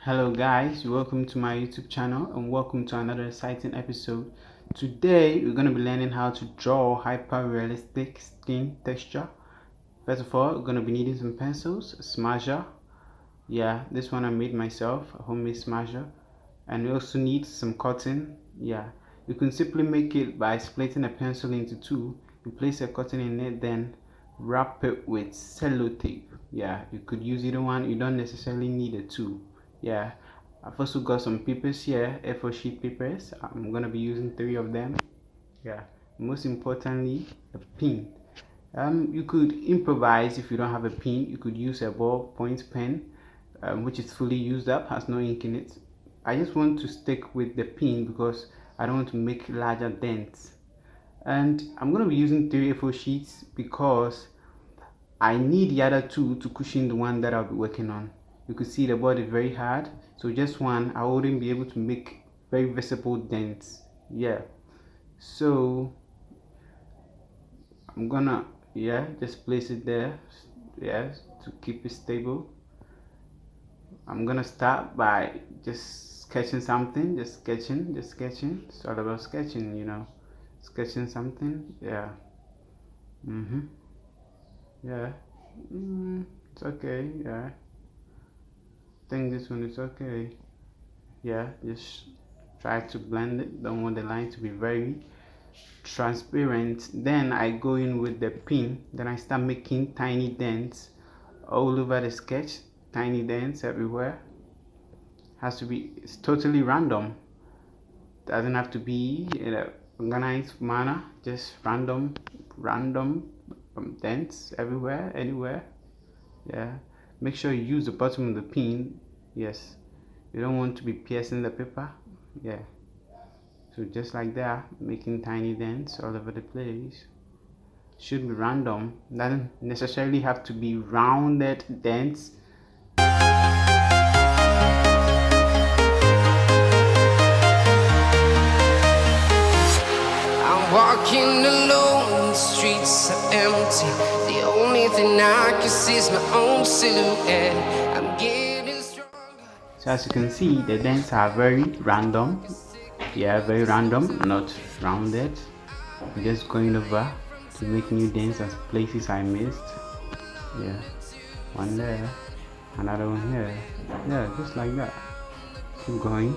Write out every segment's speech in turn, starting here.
Hello guys, welcome to my YouTube channel and welcome to another exciting episode. Today we're going to be learning how to draw hyper-realistic skin texture. First of all, we're going to be needing some pencils, a smasher. Yeah, this one I made myself, a homemade smasher. And we also need some cotton. Yeah, you can simply make it by splitting a pencil into two. You place a cotton in it, then wrap it with sellotape. Yeah, you could use either one, you don't necessarily need a two. Yeah, I've also got some papers here, A4 sheet papers. I'm gonna be using 3 of them. Yeah, most importantly, a pin. You could improvise. If you don't have a pin, you could use a ballpoint pen, which is fully used up, has no ink in it. I just want to stick with the pin because I don't want to make larger dents. And I'm going to be using 3 A4 sheets because I need the other 2 to cushion the one that I'll be working on. You could see the board is very hard, so just one I wouldn't be able to make very visible dents. Yeah, so I'm gonna just place it there, to keep it stable. I'm gonna start by just sketching something, just sketching. It's all about sketching, sketching something. Yeah. Yeah. It's okay. Yeah, I think this one is okay. Yeah, just try to blend it. Don't want the line to be very transparent. Then I go in with the pin, then I start making tiny dents all over the sketch. Tiny dents everywhere. Has to be, it's totally random, doesn't have to be in a organized manner, just random dents everywhere, anywhere. Yeah, make sure you use the bottom of the pin. Yes, you don't want to be piercing the paper. Yeah, so just like that, making tiny dents all over the place. Should be random, doesn't necessarily have to be rounded dents. I'm walking alone, the streets are empty. The only thing I can see is my own silhouette. I'm getting stronger. So as you can see, the dents are very random. Yeah, very random, not rounded. I'm just going over to make new dents as places I missed. Yeah, one there, another one here. Yeah, just like that. Keep going.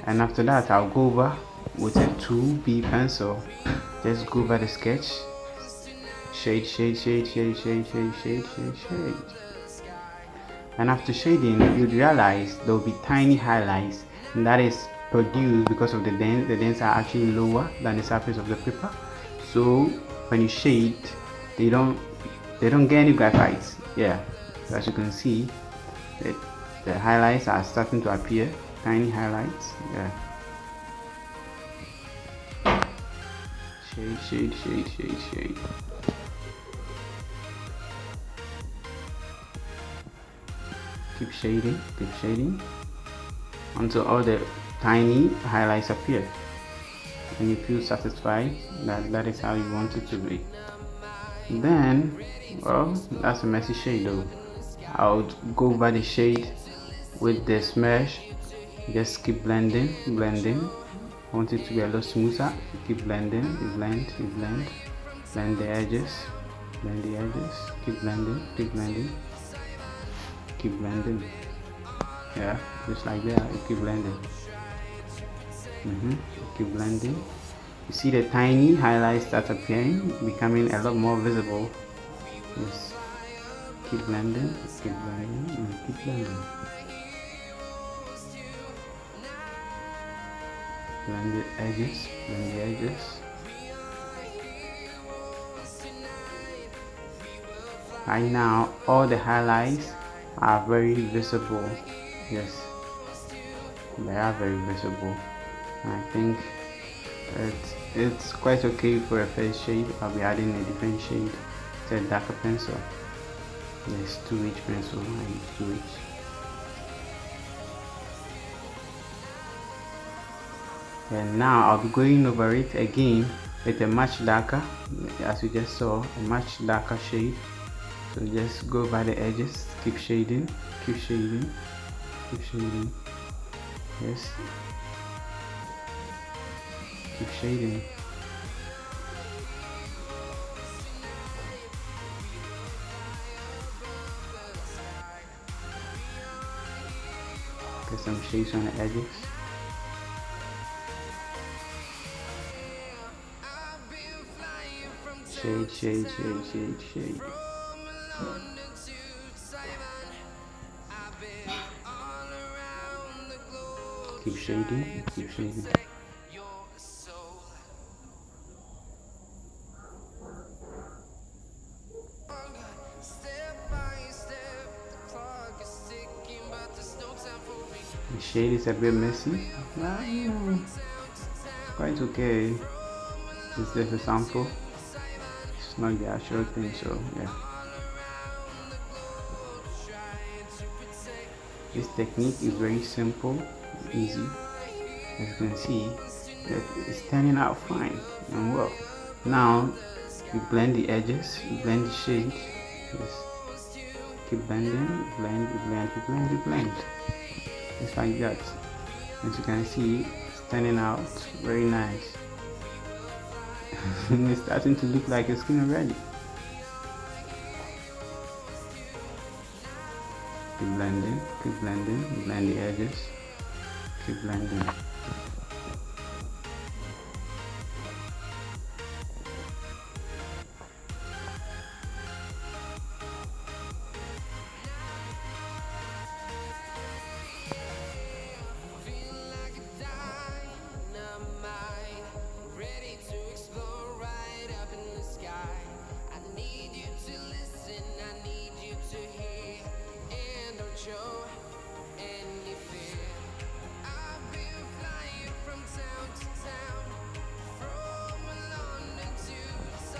And after that, I'll go over with a 2B pencil. Just go over the sketch. Shade. And after shading, you'd realize there will be tiny highlights, and that is produced because of the dents. The dents are actually lower than the surface of the paper, so when you shade, they don't get any graphites. Yeah, so as you can see, the highlights are starting to appear, tiny highlights. Yeah, shade. Keep shading until all the tiny highlights appear, and you feel satisfied that is how you want it to be. Then, well, that's a messy shade though. I'll go over the shade with the smash. Just keep blending. I want it to be a little smoother. Keep blending. You blend the edges, keep blending. Yeah, just like that. You keep blending. Keep blending. You see the tiny highlights start appearing, becoming a lot more visible. Yes, keep blending. Blend the edges. Right now, all the highlights are very visible. Yes, they are very visible. And I think it's quite okay for a first shade. I'll be adding a different shade to a darker pencil. Yes, 2H pencil. I use 2H. And now I'll be going over it again with a much darker, as you just saw, a much darker shade. So just go by the edges, keep shading. Keep shading. Yes. Keep shading. Get some shades on the edges. Shade, shade, shade, shade, shade. Keep shading, keep shading. The shade is a bit messy. It's quite okay. It's just a sample. It's not the actual thing, so yeah. This technique is very simple, easy. As you can see, it's turning out fine and well. Now you blend the edges, you blend the shades. Yes. Keep blending, blend, blend, blend, blend. Just like that. As you can see, it's turning out very nice. It's starting to look like a skin already. Keep blending, blend the edges, keep blending.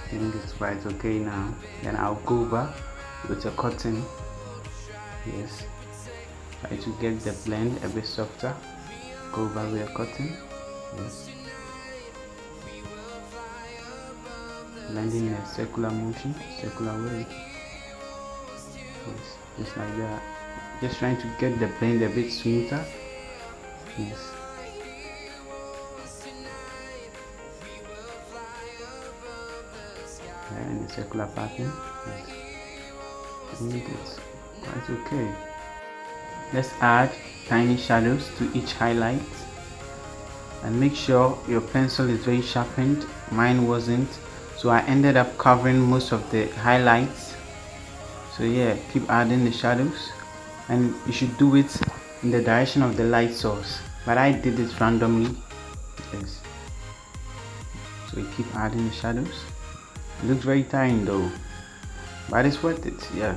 I think it's quite okay now. Then I'll go back with a cotton. Yes, try to get the blend a bit softer. Go back with a cotton. Yes, blending in a circular motion, circular way. Yes, just like that. Just trying to get the blend a bit smoother. Yes. And a circular pattern. Yes. I think it's quite okay. Let's add tiny shadows to each highlight, and make sure your pencil is very sharpened. Mine wasn't, so I ended up covering most of the highlights. So yeah, keep adding the shadows, and you should do it in the direction of the light source, but I did it randomly. Yes, so you keep adding the shadows. It looks very tiring though, but it's worth it. Yeah,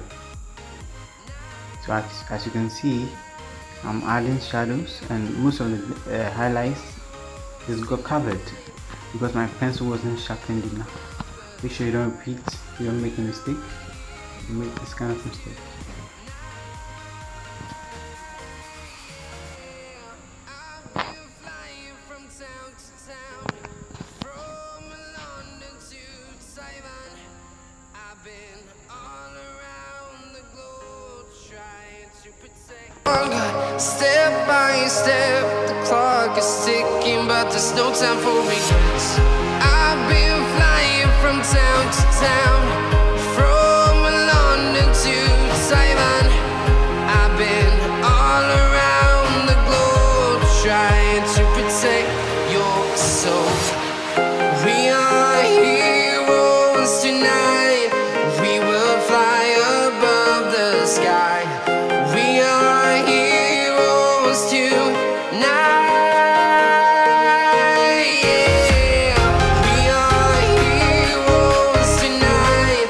so as you can see, I'm adding shadows, and most of the highlights is got covered because my pencil wasn't sharpened enough. Make sure you don't repeat, you don't make a mistake, you make this kind of mistake. Step by step, the clock is ticking, but there's no time for regrets. I've been flying from town to town, from London to Taiwan. I've been all around the globe trying to protect your soul. We are heroes tonight. We will fly above the sky. We are heroes tonight. Yeah. We are heroes tonight.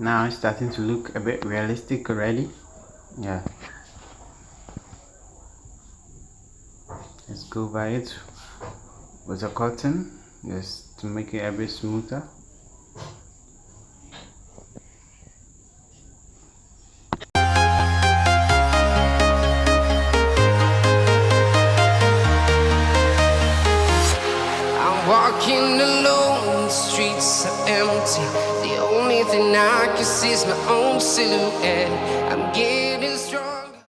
Now it's starting to look a bit realistic already. Yeah, let's go by it with a cotton just to make it a bit smoother. I'm walking alone, the streets are empty. The only thing I can see is my own silhouette. I'm getting stronger.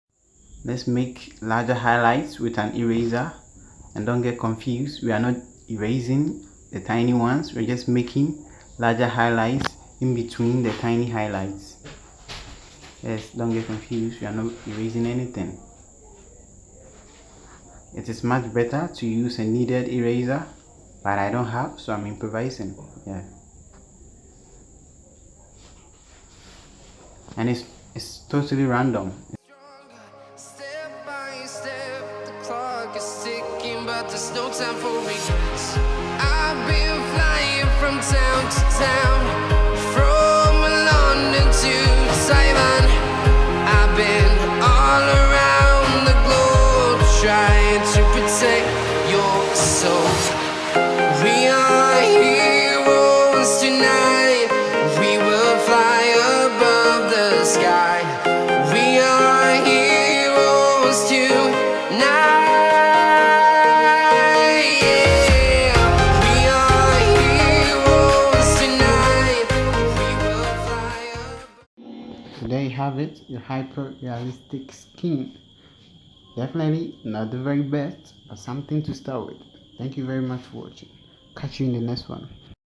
Let's make larger highlights with an eraser, and don't get confused, we are not erasing the tiny ones, we're just making larger highlights in between the tiny highlights. Yes, don't get confused, we are not erasing anything. It is much better to use a kneaded eraser, but I don't have, so I'm improvising. Yeah, and it's totally random. Step by step, the clock is ticking, but there's no time for regrets. I've been flying from town to town, from London to Taiwan. I've been all around the globe trying to protect your soul. We are heroes tonight. We will fly above the sky. We are heroes tonight. Yeah. We are heroes tonight. We will fly above. So there you have it, your hyper realistic skin. Definitely not the very best, but something to start with. Thank you very much for watching. Catch you in the next one.